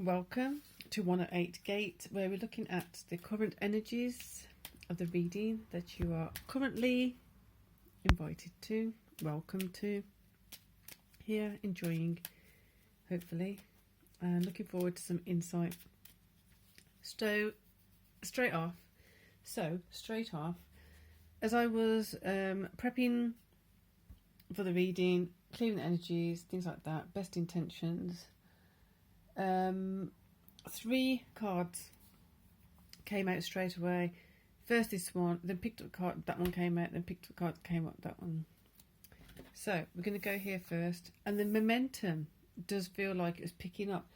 Welcome to 108 Gate, where we're looking at the current energies of the reading that you are currently invited to, welcome to, here, enjoying, hopefully, and looking forward to some insight. So, straight off, as I was prepping for the reading, clearing the energies, things like that, best intentions, 3 cards came out straight away. First this one, then picked up a card, that one came out, then picked up a card, came up, that one. So we're going to go here first, and the momentum does feel like it was picking up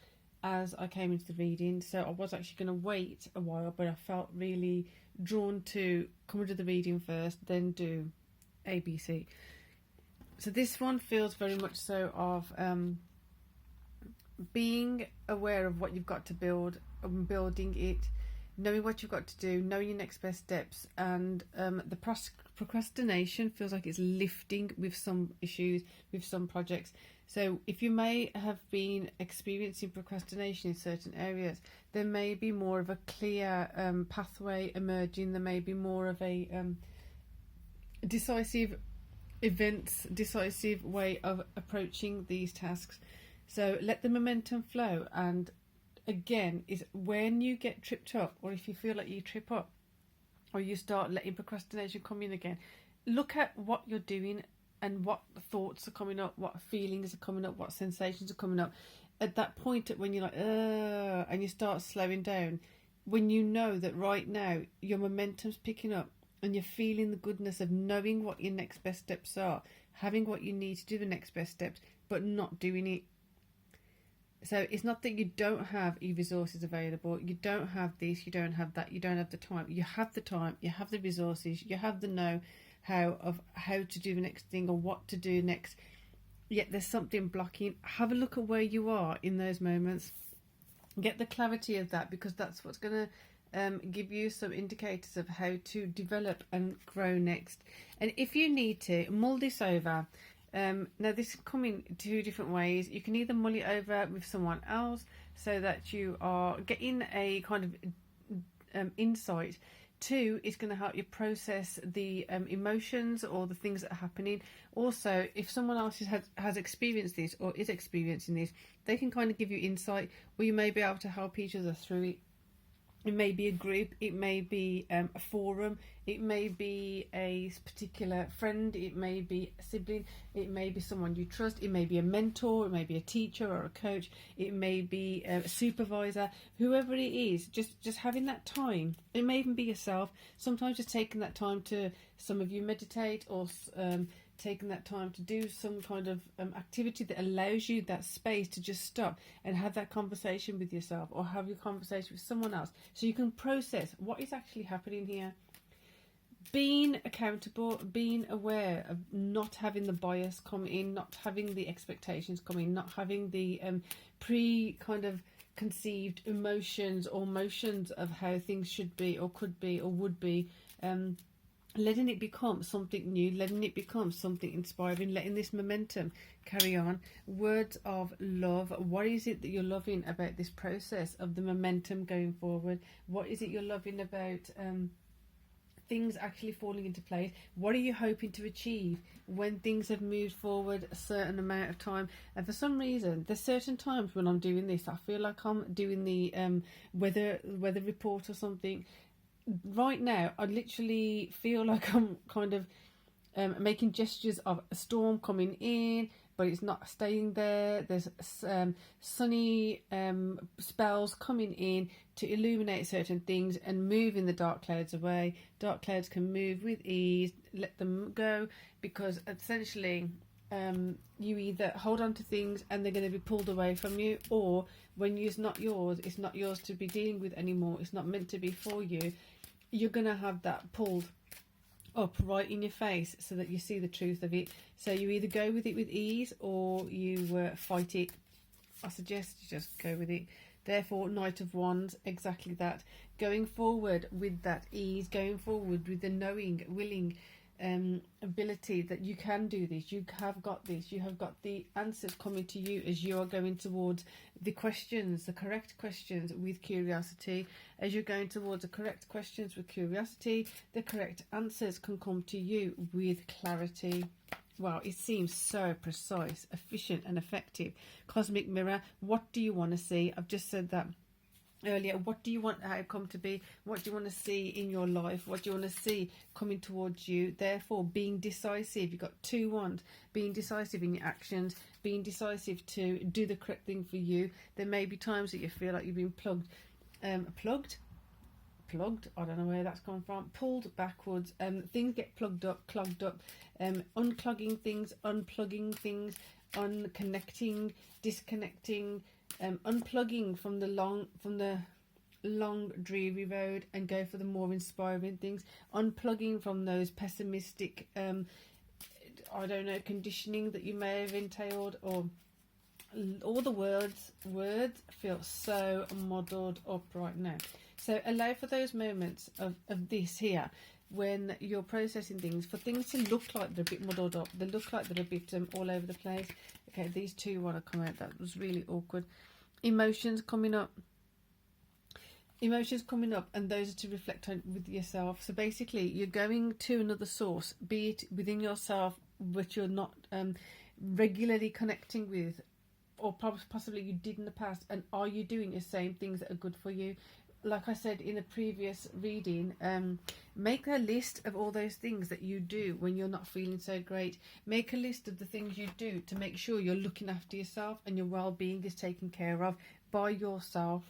as I came into the reading. So I was actually going to wait a while, but I felt really drawn to come into the reading first, then do ABC. So this one feels very much so of being aware of what you've got to build and building it, knowing what you've got to do, knowing your next best steps, and the procrastination feels like it's lifting with some issues, with some projects. So if you may have been experiencing procrastination in certain areas, there may be more of a clear pathway emerging. There may be more of a decisive way of approaching these tasks. So let the momentum flow, and again, is when you get tripped up, or if you feel like you trip up, or you start letting procrastination come in again, look at what you're doing and what thoughts are coming up, what feelings are coming up, what sensations are coming up. At that point, when you're like, and you start slowing down, when you know that right now your momentum's picking up and you're feeling the goodness of knowing what your next best steps are, having what you need to do the next best steps, but not doing it. So it's not that you don't have resources available, you don't have this, you don't have that, you don't have the time. You have the time, you have the resources, you have the know-how of how to do the next thing or what to do next. Yet there's something blocking. Have a look at where you are in those moments. Get the clarity of that, because that's what's going to give you some indicators of how to develop and grow next. And if you need to, mull this over. Now this can come in 2 different ways. You can either mull it over with someone else so that you are getting a kind of insight. 2, it's going to help you process the emotions or the things that are happening. Also, if someone else has experienced this or is experiencing this, they can kind of give you insight, or you may be able to help each other through it. It may be a group, it may be a forum, it may be a particular friend, it may be a sibling, it may be someone you trust, it may be a mentor, it may be a teacher or a coach, it may be a supervisor, whoever it is, just having that time. It may even be yourself. Sometimes just taking that time to, some of you meditate, or taking that time to do some kind of activity that allows you that space to just stop and have that conversation with yourself, or have your conversation with someone else, so you can process what is actually happening here. Being accountable, being aware of not having the bias come in, not having the expectations come in, not having the kind of conceived emotions or motions of how things should be or could be or would be. Letting it become something new, letting it become something inspiring, letting this momentum carry on. Words of love. What is it that you're loving about this process of the momentum going forward? What is it you're loving about things actually falling into place? What are you hoping to achieve when things have moved forward a certain amount of time? And for some reason, there's certain times when I'm doing this, I feel like I'm doing the weather report or something. Right now, I literally feel like I'm kind of making gestures of a storm coming in, but it's not staying there. There's sunny spells coming in to illuminate certain things and moving the dark clouds away. Dark clouds can move with ease, let them go, because essentially you either hold on to things and they're going to be pulled away from you, or when it's not yours to be dealing with anymore, it's not meant to be for you, you're going to have that pulled up right in your face so that you see the truth of it. So you either go with it with ease, or you fight it. I suggest you just go with it. Therefore, Knight of Wands, exactly that. Going forward with that ease, going forward with the knowing, willing ability that you can do this, you have got this, you have got the answers coming to you as you are going towards the questions, the correct questions with curiosity. As you're going towards the correct questions with curiosity, the correct answers can come to you with clarity. Wow, it seems so precise, efficient and effective. Cosmic mirror, what do you want to see? I've just said that earlier. What do you want the outcome to be? What do you want to see in your life? What do you want to see coming towards you? Therefore, being decisive. You've got 2 wands. Being decisive in your actions. Being decisive to do the correct thing for you. There may be times that you feel like you've been plugged. I don't know where that's come from. Pulled backwards. Things get plugged up, clogged up. Unclogging things, unplugging things, unconnecting, disconnecting. Unplugging from the long dreary road and go for the more inspiring things. Unplugging from those pessimistic I don't know, conditioning that you may have entailed, or all the words feel so muddled up right now. So allow for those moments of this here, when you're processing things, for things to look like they're a bit muddled up, they look like they're a bit all over the place. Okay, these 2 want to come out. That was really awkward. Emotions coming up, and those are to reflect on with yourself. So basically, you're going to another source, be it within yourself, which you're not regularly connecting with, or possibly you did in the past. And are you doing the same things that are good for you? Like I said in the previous reading, make a list of all those things that you do when you're not feeling so great. Make a list of the things you do to make sure you're looking after yourself and your well-being is taken care of by yourself,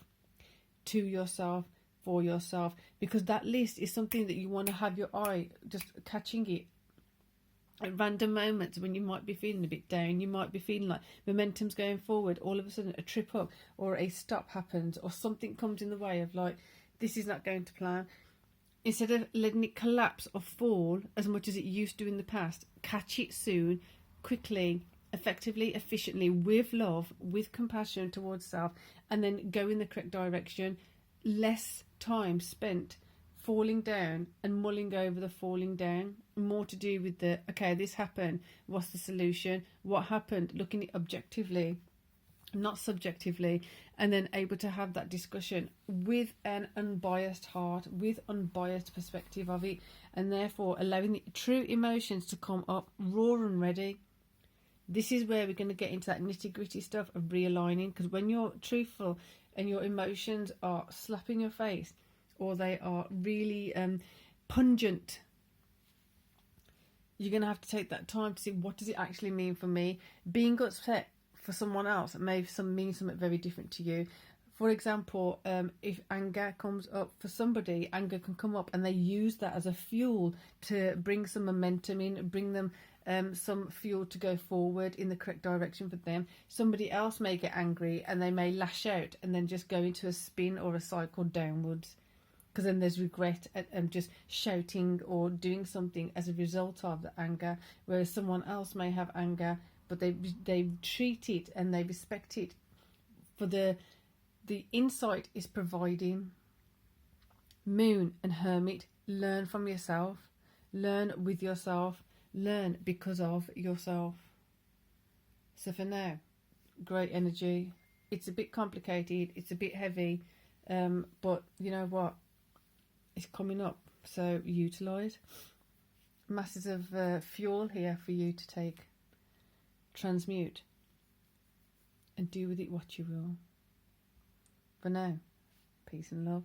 to yourself, for yourself. Because that list is something that you want to have your eye just catching it at random moments when you might be feeling a bit down. You might be feeling like momentum's going forward. All of a sudden a trip up or a stop happens, or something comes in the way of like, this is not going to plan. Instead of letting it collapse or fall as much as it used to in the past, catch it soon, quickly, effectively, efficiently, with love, with compassion towards self, and then go in the correct direction. Less time spent falling down and mulling over the falling down. More to do with the, okay, this happened, what's the solution, what happened, looking at it objectively, not subjectively, and then able to have that discussion with an unbiased heart, with unbiased perspective of it, and therefore allowing the true emotions to come up raw and ready. This is where we're going to get into that nitty-gritty stuff of realigning, because when you're truthful and your emotions are slapping your face, or they are really pungent, you're going to have to take that time to see, what does it actually mean for me? Being upset for someone else may mean something very different to you. For example, if anger comes up for somebody, anger can come up and they use that as a fuel to bring some momentum in, bring them some fuel to go forward in the correct direction for them. Somebody else may get angry and they may lash out and then just go into a spin or a cycle downwards, because then there's regret and just shouting or doing something as a result of the anger. Whereas someone else may have anger, but they treat it and they respect it for the insight is providing. Moon and Hermit, learn from yourself, learn with yourself, learn because of yourself. So for now, great energy. It's a bit complicated, it's a bit heavy, but you know what? It's coming up, so utilise. Masses of fuel here for you to take, transmute, and do with it what you will. For now, peace and love.